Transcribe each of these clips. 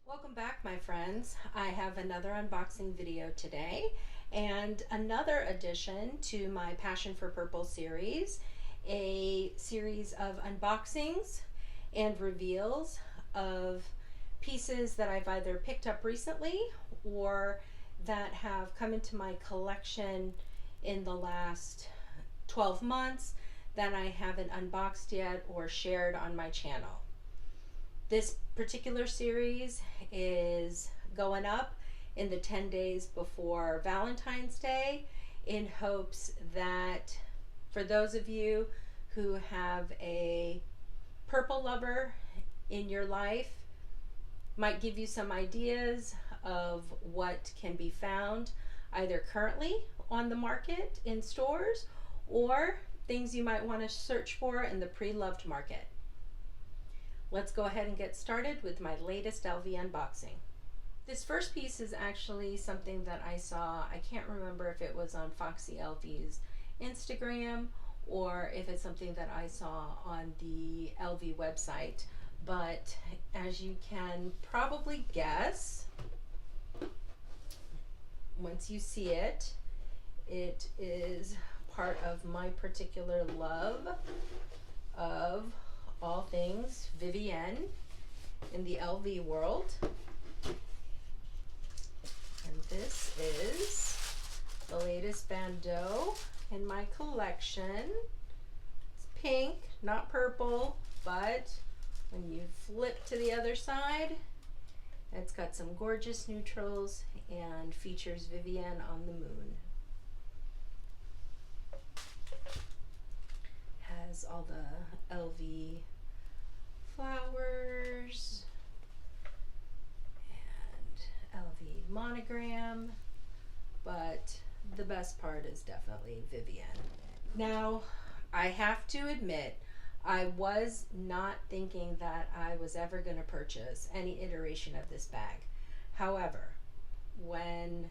Welcome back, my friends. I have another unboxing video today and another addition to my Passion for Purple series, a series of unboxings and reveals of pieces that I've either picked up recently or that have come into my collection in the last 12 months that I haven't unboxed yet or shared on my channel. This particular series is going up in the 10 days before Valentine's Day in hopes that for those of you who have a purple lover in your life, might give you some ideas of what can be found either currently on the market in stores or things you might want to search for in the pre-loved market. Let's go ahead and get started with my latest LV unboxing. This first piece is actually something that I saw, I can't remember if it was on Foxy LV's Instagram or if it's something that I saw on the LV website, but as you can probably guess, once you see it, it is part of my particular love of all things Vivienne in the LV world. And this is the latest bandeau in my collection. It's pink, not purple, but when you flip to the other side, it's got some gorgeous neutrals and features Vivienne on the moon. Has all the LV flowers and LV monogram, but the best part is definitely Vivienne. Now, I have to admit, I was not thinking that I was ever going to purchase any iteration of this bag. However, when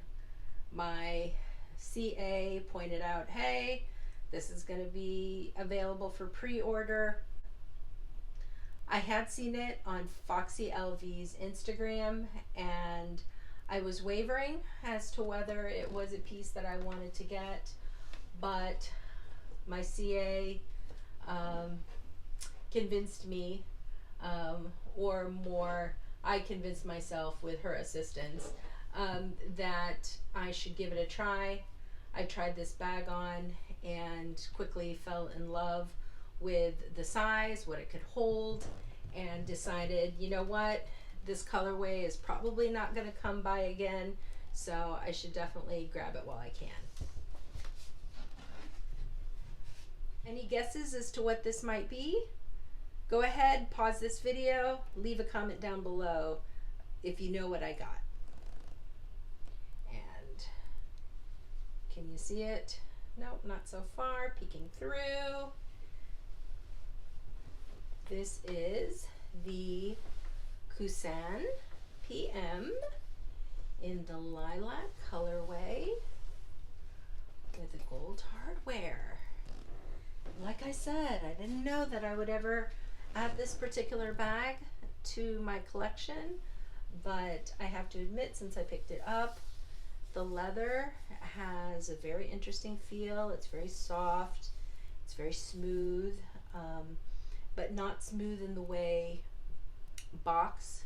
my CA pointed out, hey, this is going to be available for pre-order, I had seen it on Foxy LV's Instagram and I was wavering as to whether it was a piece that I wanted to get, but my CA convinced me, or more, I convinced myself with her assistance, that I should give it a try. I tried this bag on and quickly fell in love with the size, what it could hold, and decided, you know what, this colorway is probably not going to come by again, so I should definitely grab it while I can. Any guesses as to what this might be? Go ahead, pause this video, leave a comment down below if you know what I got. And can you see it? Nope, not so far, peeking through. This is the Kusan PM in the lilac colorway with the gold hardware. Like I said, I didn't know that I would ever add this particular bag to my collection, but I have to admit, since I picked it up, the leather has a very interesting feel. It's very soft, it's very smooth, but not smooth in the way box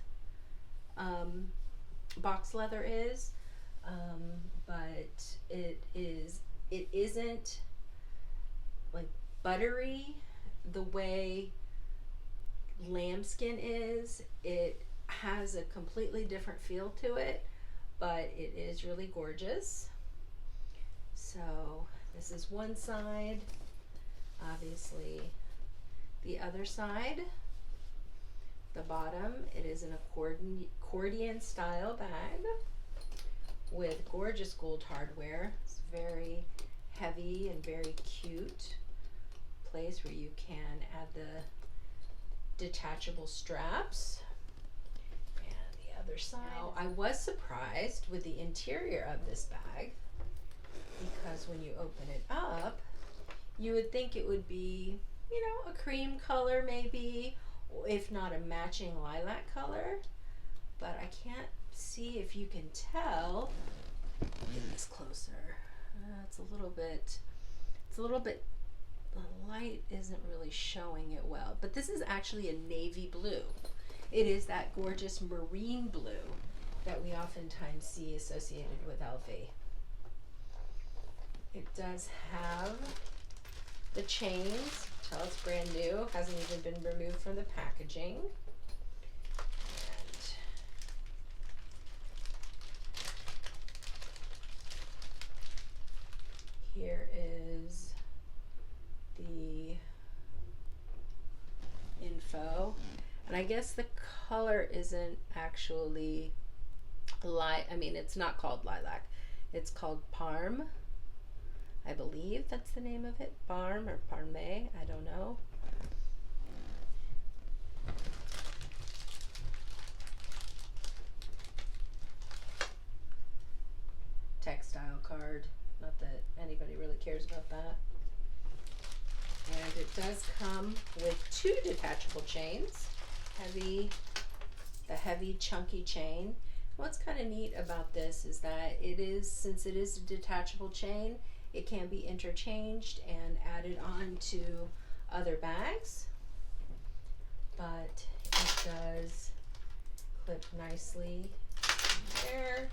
leather is, but it isn't like buttery the way lambskin is. It has a completely different feel to it, but it is really gorgeous. So this is one side, obviously the other side. The bottom, it is an accordion style bag with gorgeous gold hardware. It's very heavy and very cute place where you can add the detachable straps. And the other side. Now, I was surprised with the interior of this bag because when you open it up, you would think it would be, you know, a cream color maybe, if not a matching lilac color, but I can't see if you can tell. Get this closer. It's a little bit, the light isn't really showing it well, but this is actually a navy blue. It is that gorgeous marine blue that we oftentimes see associated with LV. It does have the chains. Tell it's brand new, hasn't even been removed from the packaging. And here is the info. And I guess the color isn't actually it's not called lilac. It's called Parme. I believe that's the name of it. Parme or Parme, I don't know. Textile card. Not that anybody really cares about that. And it does come with 2 detachable chains. The heavy chunky chain. What's kind of neat about this is that since it is a detachable chain, it can be interchanged and added on to other bags, but it does clip nicely there.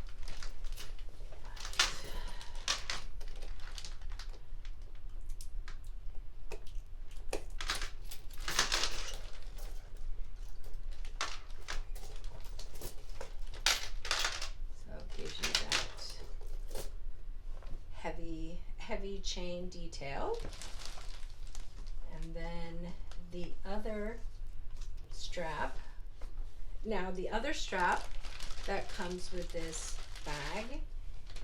Heavy chain detail. And then the other strap. Now the other strap that comes with this bag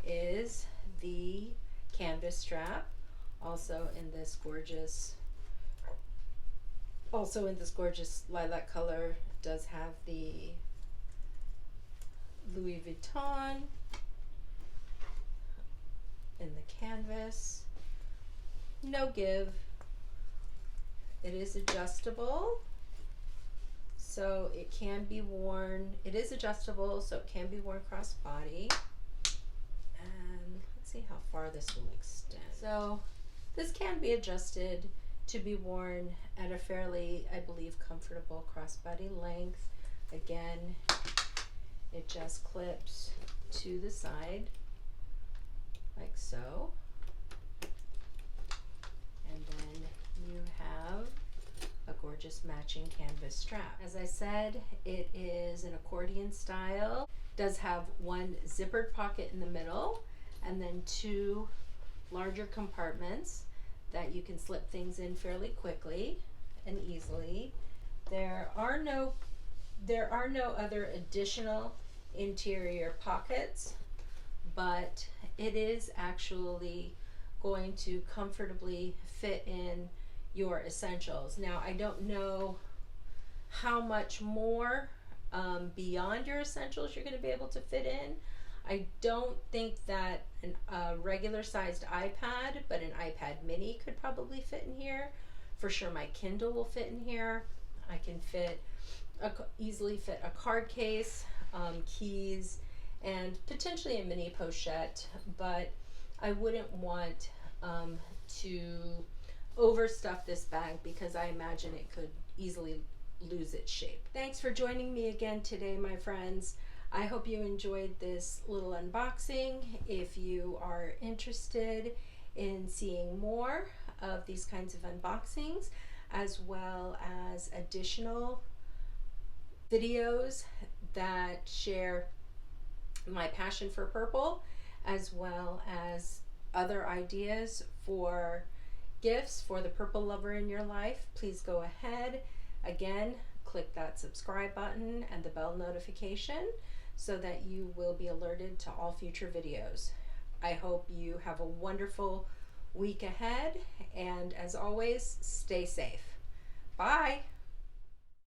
is the canvas strap, also in this gorgeous lilac color. It does have the Louis Vuitton in the canvas. No give. It is adjustable, so it can be worn. It is adjustable, so it can be worn crossbody. And let's see how far this will extend. So this can be adjusted to be worn at a fairly, I believe, comfortable crossbody length. Again, it just clips to the side like so, and then you have a gorgeous matching canvas strap. As I said, it is an accordion style. Does have 1 zippered pocket in the middle, and then 2 larger compartments that you can slip things in fairly quickly and easily. There are no other additional interior pockets, but it is actually going to comfortably fit in your essentials. Now, I don't know how much more beyond your essentials you're going to be able to fit in. I don't think that a regular sized iPad, but an iPad mini could probably fit in here. For sure my Kindle will fit in here. I can easily fit a card case, keys, and potentially a mini pochette, but I wouldn't want to overstuff this bag because I imagine it could easily lose its shape. Thanks for joining me again today, my friends. I hope you enjoyed this little unboxing. If you are interested in seeing more of these kinds of unboxings, as well as additional videos that share my passion for purple, as well as other ideas for gifts for the purple lover in your life, please go ahead. Again, click that subscribe button and the bell notification so that you will be alerted to all future videos. I hope you have a wonderful week ahead, and as always, stay safe. Bye.